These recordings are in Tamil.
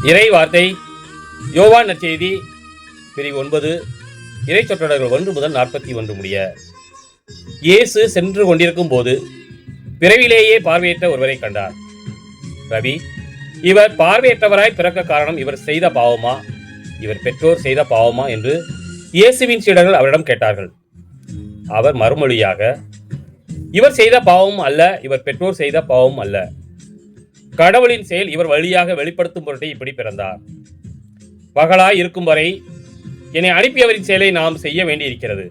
இறை வார்த்தை யோவான் நற்செய்தி பிரிவு 9 இறை சொற்றொடர்கள் 1 முதல் 41 முடிய. இயேசு சென்று கொண்டிருக்கும் போது பிறவிலேயே பார்வையற்ற ஒருவரை கண்டார். ரவி, இவர் பார்வையற்றவராய் பிறக்க காரணம் இவர் செய்த பாவமா, இவர் பெற்றோர் செய்த பாவமா என்று இயேசுவின் சீடர்கள் அவரிடம் கேட்டார்கள். அவர் மறுமொழியாக, இவர் செய்த பாவமும் அல்ல, இவர் பெற்றோர் செய்த பாவமும் அல்ல. கடவுளின் செயல் இவர் வழியாக வெளிப்படுத்தும் பொருட்டே இப்படி பிறந்தார். பகலாய் இருக்கும் வரை என்னை அனுப்பியவரின் செயலை நாம் செய்ய வேண்டியிருக்கிறது.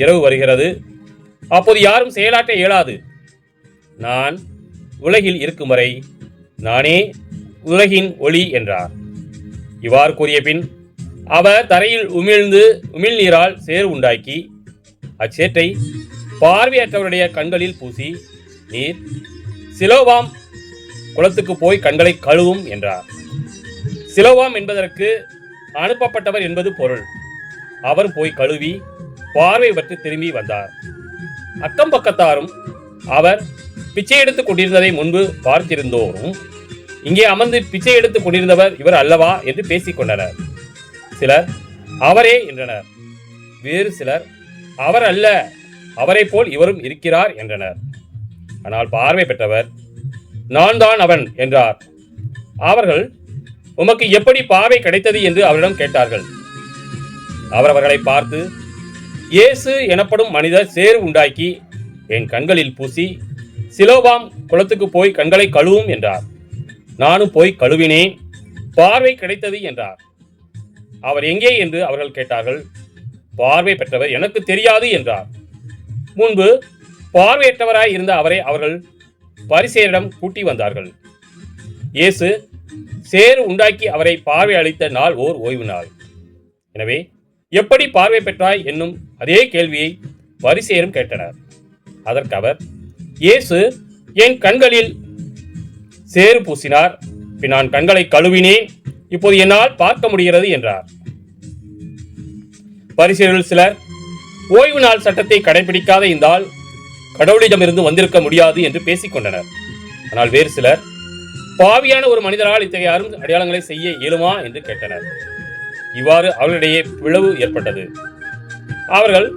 இரவு வருகிறது, அப்போது யாரும் செயலாற்ற இயலாது. நான் உலகில் இருக்கும் வரை நானே உலகின் ஒளி என்றார். இவ்வாறு கூறிய பின் அவர் தரையில் உமிழ்நீரால் சேறு உண்டாக்கி அச்சேற்றை பார்வையற்றவருடைய கண்களில் பூசி, நீர் சிலோவாம் குளத்துக்கு போய் கண்களை கழுவும் என்றார். சிலோவாம் என்பதற்கு அனுப்பப்பட்டவர் என்பது பொருள். அவர் போய் கழுவி பார்வை பற்றி திரும்பி வந்தார். அக்கம் பக்கத்தாரும் அவர் பிச்சை எடுத்துக் கொண்டிருந்ததை முன்பு பார்த்திருந்தோரும், இங்கே அமர்ந்து பிச்சை எடுத்துக் கொண்டிருந்தவர் இவர் அல்லவா என்று பேசிக் கொண்டனர். சிலர் அவரே என்றனர். வேறு சிலர் அவர் அல்ல, அவரை போல் இவரும் இருக்கிறார் என்றனர். ஆனால் பார்வை பெற்றவர் நான் தான் அவன் என்றார். அவர்கள், உமக்கு எப்படி பார்வை கிடைத்தது என்று அவரிடம் கேட்டார்கள். அவர் அவர்களை பார்த்து, இயேசு எனப்படும் மனிதர் சேறு உண்டாக்கி என் கண்களில் பூசி சிலோவாம் குளத்துக்கு போய் கண்களை கழுவும் என்றார். நானும் போய் கழுவினேன், பார்வை கிடைத்தது என்றார். அவர் எங்கே என்று அவர்கள் கேட்டார்கள். பார்வை பெற்றவர் எனக்கு தெரியாது என்றார். முன்பு பார்வையற்றவராய் இருந்த அவரை அவர்கள் பரிசேயரிடம் கூட்டி வந்தார்கள். இயேசு சேறு உண்டாக்கி அவரை பார்வை அளித்த நாள் ஓர் ஓய்வு நாள். எனவே எப்படி பார்வை பெற்றாய் என்னும் அதே கேள்வியை பரிசேயரும் கேட்டனர். அதற்கு அவர், இயேசு என் கண்களில் சேறு பூசினார், பின் நான் கண்களை கழுவினேன், இப்போது என்னால் பார்க்க முடிகிறது என்றார். பரிசேயர்கள் சிலர், ஓய்வு நாள் சட்டத்தை கடைபிடிக்காத இந்த ஆள் கடவுளிடமிருந்து வந்திருக்க முடியாது என்று பேசிக் கொண்டனர். ஆனால் வேறு சிலர், பாவியான ஒரு மனிதரால் இத்தகைய அடையாளங்களை செய்ய இயலுமா என்று கேட்டனர். இவ்வாறு அவர்களிடையே பிளவு ஏற்பட்டது. அவர்கள்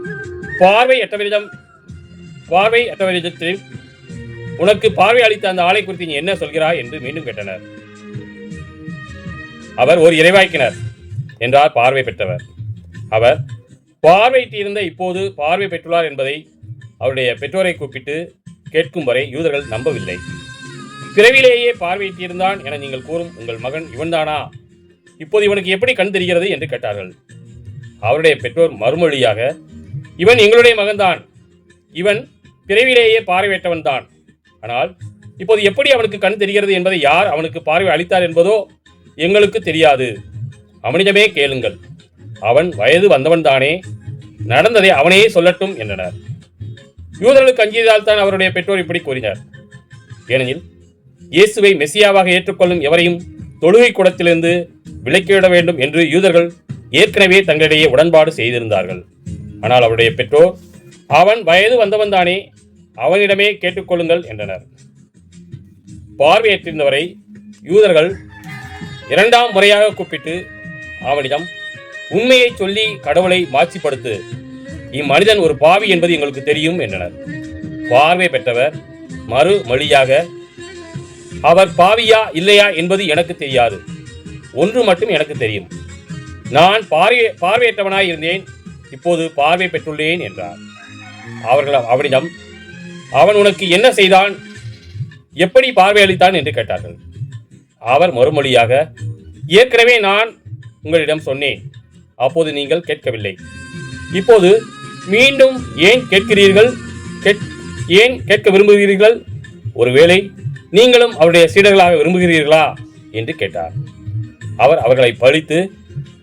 பார்வையற்றவரிடத்தில் உனக்கு பார்வை அளித்த அந்த ஆளை குறித்து நீ என்ன சொல்கிறாய் என்று மீண்டும் கேட்டனர். அவர் ஒரு இறைவாக்கினர் என்றார் பார்வை பெற்றவர். அவர் பார்வையிட்டிருந்த இப்போது பார்வை பெற்றுள்ளார் என்பதை அவருடைய பெற்றோரை கூப்பிட்டு கேட்கும் வரை யூதர்கள் நம்பவில்லை. பிறவிலேயே பார்வையிட்டிருந்தான் என நீங்கள் கூறும் உங்கள் மகன் இவன்தானா? இப்போது இவனுக்கு எப்படி கண் தெரிகிறது என்று கேட்டார்கள். அவருடைய பெற்றோர் மறுமொழியாக, இவன் எங்களுடைய மகன்தான், இவன் பிறவிலேயே பார்வையற்றவன் தான். ஆனால் இப்போது எப்படி அவனுக்கு கண் தெரிகிறது என்பதை யார் அவனுக்கு பார்வை அளித்தார் என்பதோ எங்களுக்கு தெரியாது. அவனிடமே கேளுங்கள், அவன் வயது வந்தவன்தானே, நடந்ததை அவனே சொல்லட்டும் என்றனர். யூதர்களுக்கு அஞ்சியதால் தான் அவருடைய பெற்றோர் இப்படி கூறினர். ஏனெனில் இயேசுவை மெசியாவாக ஏற்றுக்கொள்ளும் எவரையும் தொழுகை கூடத்திலிருந்து விலக்கிவிட வேண்டும் என்று யூதர்கள் ஏற்கனவே தங்களிடையே உடன்பாடு செய்திருந்தார்கள். ஆனால் அவருடைய பெற்றோர், அவன் வயது வந்தவன்தானே, அவனிடமே கேட்டுக்கொள்ளுங்கள் என்றனர். பார்வையற்றிருந்தவரை யூதர்கள் 2ஆம் முறையாக கூப்பிட்டு அவனிடம், உண்மையை சொல்லி கடவுளை மாட்சிப்படுத்து, இம்மனிதன் ஒரு பாவி என்பது எங்களுக்கு தெரியும் என்றனர். பார்வை பெற்றவர் மறுமொழியாக, அவர் பாவியா இல்லையா என்பது எனக்கு தெரியாது, ஒன்று மட்டும் எனக்கு தெரியும், நான் பார்வையற்றவனாய் இருந்தேன், இப்போது பார்வை பெற்றுள்ளேன் என்றார். அவர்கள் அவனிடம், அவன் உனக்கு என்ன செய்தான், எப்படி பார்வை அளித்தான் என்று கேட்டார்கள். அவர் மறுமொழியாக, ஏற்கனவே நான் உங்களிடம் சொன்னேன், அப்போது நீங்கள் கேட்கவில்லை, இப்போது மீண்டும் ஏன் கேட்கிறீர்கள், ஏன் கேட்க விரும்புகிறீர்கள்? ஒருவேளை நீங்களும் அவருடைய சீடர்களாக விரும்புகிறீர்களா என்று கேட்டார். அவர் அவர்களை பழித்து,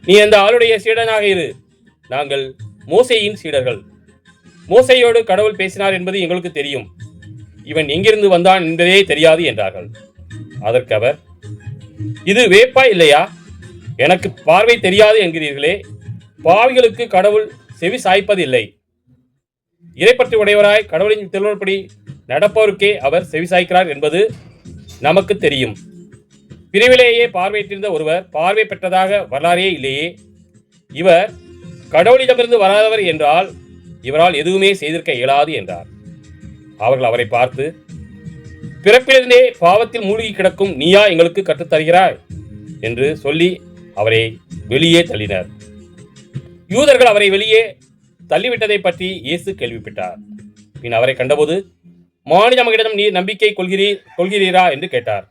நீ அந்த ஆளுடைய சீடனாக இரு, நாங்கள் மோசேயின் சீடர்கள், மோசேயோடு கடவுள் பேசினார் என்பது எங்களுக்கு தெரியும், இவன் எங்கிருந்து வந்தான் என்பதே தெரியாது என்றார்கள். அதற்கு அவர், இது வேப்பா இல்லையா, எனக்கு பார்வை தெரியாது என்கிறீர்களே, பாவிகளுக்கு கடவுள் செவி சாய்ப்பது இல்லை, இறைப்பற்று உடையவராய் கடவுளின் திருவுருப்படி நடப்பவருக்கே அவர் செவிசாய்க்கிறார் என்பது நமக்கு தெரியும். பிரிவிலேயே பார்வையிட்டிருந்த ஒருவர் பார்வை பெற்றதாக வரலாறே இல்லையே. இவர் கடவுளிடமிருந்து வராதவர் என்றால் இவரால் எதுவுமே செய்திருக்க இயலாது என்றார். அவர்கள் அவரை பார்த்து, பிறப்பிலிருந்தே பாவத்தில் மூழ்கி கிடக்கும் நீயா எங்களுக்கு கற்றுத்தருகிறாய் என்று சொல்லி அவரை வெளியே தள்ளினர். யூதர்கள் அவரை வெளியே தள்ளிவிட்டதை பற்றி இயேசு கேள்விப்பட்டார். பின் அவரை கண்டபோது, மானிட மகனிடம் நீர் நம்பிக்கை கொள்கிறீரா என்று கேட்டார்.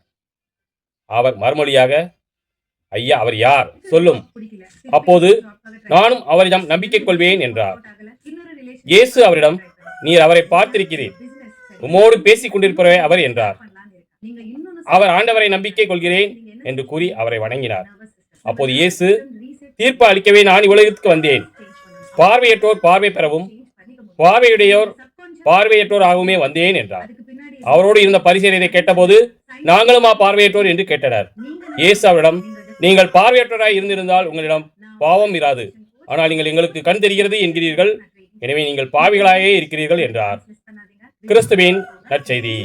அவர் மறுமொழியாக, ஐயா, அவர் யார் சொல்லும், அப்போது நானும் அவரிடம் நம்பிக்கை கொள்வேன் என்றார். இயேசு அவரிடம், நீர் அவரை பார்த்திருக்கிறீர், உம்மோடு பேசிக் கொண்டிருப்பவரே அவர் என்றார். அவர் ஆண்டவரை நம்பிக்கை கொள்கிறேன் என்று கூறி அவரை வணங்கினார். அப்போது இயேசு, தீர்ப்பு அளிக்கவே நான் இவ்வுலகத்துக்கு வந்தேன், பார்வையற்றோர் பார்வை பெறவும் பார்வையுடையோர் பார்வையற்றோர் ஆகவுமே வந்தேன் என்றார். அவரோடு இருந்த பரிசேயர் இதை கேட்டபோது, நாங்களுமா பார்வையற்றோர் என்று கேட்டனர். இயேசு அவரிடம், நீங்கள் பார்வையற்றோராய் இருந்திருந்தால் உங்களிடம் பாவம் இராது. ஆனால் நீங்கள் எங்களுக்கு கண் தெரிகிறது என்கிறீர்கள், எனவே நீங்கள் பாவிகளாயே இருக்கிறீர்கள் என்றார். கிறிஸ்துவின் நற்செய்தி.